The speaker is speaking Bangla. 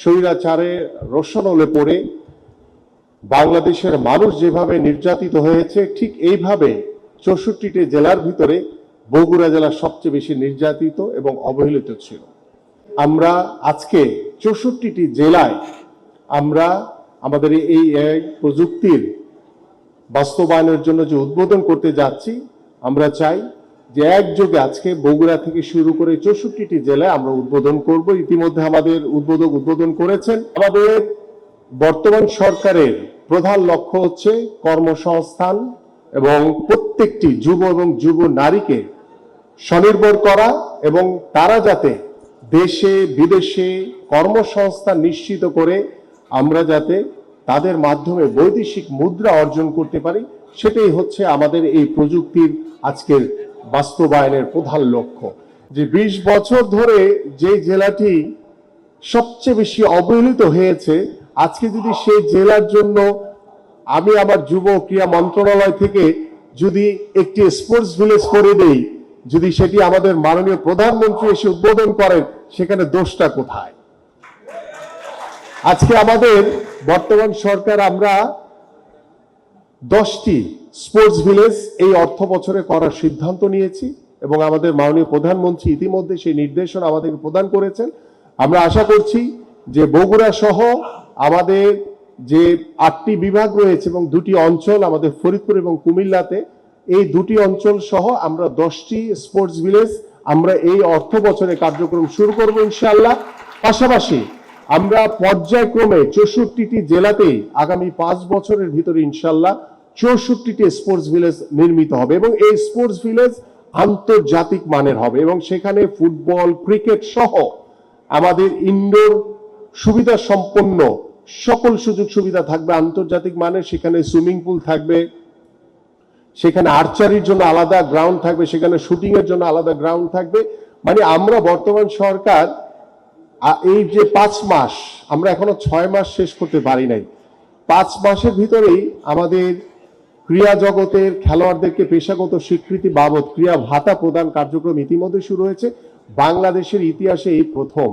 স্বৈরাচারে রোশনলে পড়ে বাংলাদেশের মানুষ যেভাবে নির্যাতিত হয়েছে, ঠিক এইভাবে 64টি জেলার ভিতরে বগুড়া জেলা সবচেয়ে বেশি নির্যাতিত এবং অবহেলিত ছিল। আমরা আজকে 64টি জেলায় আমরা আমাদের এই প্রযুক্তির বাস্তবায়নের জন্য যে উদ্বোধন করতে যাচ্ছি, আমরা চাই যে একযোগে আজকে বগুড়া থেকে শুরু করে 64টি জেলায় আমরা উদ্বোধন করব। ইতিমধ্যে আমাদের উদ্বোধন করেছেন। আমাদের বর্তমান সরকারের প্রধান লক্ষ্য হচ্ছে কর্মসংস্থান এবং প্রত্যেকটি যুব এবং যুব নারীকে স্বনির্ভর করা এবং তারা যাতে দেশে বিদেশে কর্মসংস্থান নিশ্চিত করে আমরা যাতে তাদের মাধ্যমে বৈদেশিক মুদ্রা অর্জন করতে পারি, সেটাই হচ্ছে আমাদের এই প্রযুক্তির আজকের বাস্তবায়নের প্রধান লক্ষ্য। যে 20 বছর ধরে যে জেলাটি সবচেয়ে বেশি অবহেলিত হয়েছে, আজকে যদি সেই জেলার জন্য আমি আমার যুব ক্রীড়া মন্ত্রণালয় থেকে যদি একটি স্পোর্টস ভিলেজ করে দেই, যদি সেটি আমাদের মাননীয় প্রধানমন্ত্রী এসে উদ্বোধন করেন, সেখানে দোষটা কোথায়? আজকে আমাদের বর্তমান সরকার আমরা 10টি স্পোর্টস ভিলেজ এই অর্থ বছরে করার সিদ্ধান্ত নিয়েছি এবং আমাদের মাননীয় প্রধানমন্ত্রী ইতিমধ্যে সেই নির্দেশনা আমাদেরকে প্রদান করেছেন। আমরা আশা করছি যে বগুড়া সহ আমাদের যে 8টি বিভাগ রয়েছে এবং 2টি অঞ্চল আমাদের ফরিদপুর এবং কুমিল্লাতে, এই 2টি অঞ্চল সহ আমরা 10টি স্পোর্টস ভিলেজ আমরা এই অর্থ বছরে কার্যক্রম শুরু করব ইনশাআল্লাহ। পাশাপাশি আমরা পর্যায়ক্রমে 64টি জেলাতেই আগামী 5 বছরের ভিতরে ইনশাআল্লাহ 64টি স্পোর্টস ভিলেজ নির্মিত হবে এবং এই স্পোর্টস ভিলেজ আন্তর্জাতিক মানের হবে এবং সেখানে ফুটবল, ক্রিকেট সহ আমাদের ইনডোর সুবিধা সম্পন্ন সকল সুযোগ সুবিধা থাকবে আন্তর্জাতিক মানের। সেখানে সুইমিং পুল থাকবে, সেখানে আর্চারির জন্য আলাদা গ্রাউন্ড থাকবে, সেখানে শুটিং এর জন্য আলাদা গ্রাউন্ড থাকবে। মানে আমরা বর্তমান সরকার এই যে 5 মাস, আমরা এখনো 6 মাস শেষ করতে পারি নাই, 5 মাসের ভিতরেই আমাদের ক্রীড়া জগতের খেলোয়াড়দেরকে পেশাগত স্বীকৃতি বাবদ ক্রীড়া ভাতা প্রদান কার্যক্রম ইতিমধ্যে শুরু হয়েছে। বাংলাদেশের ইতিহাসে এই প্রথম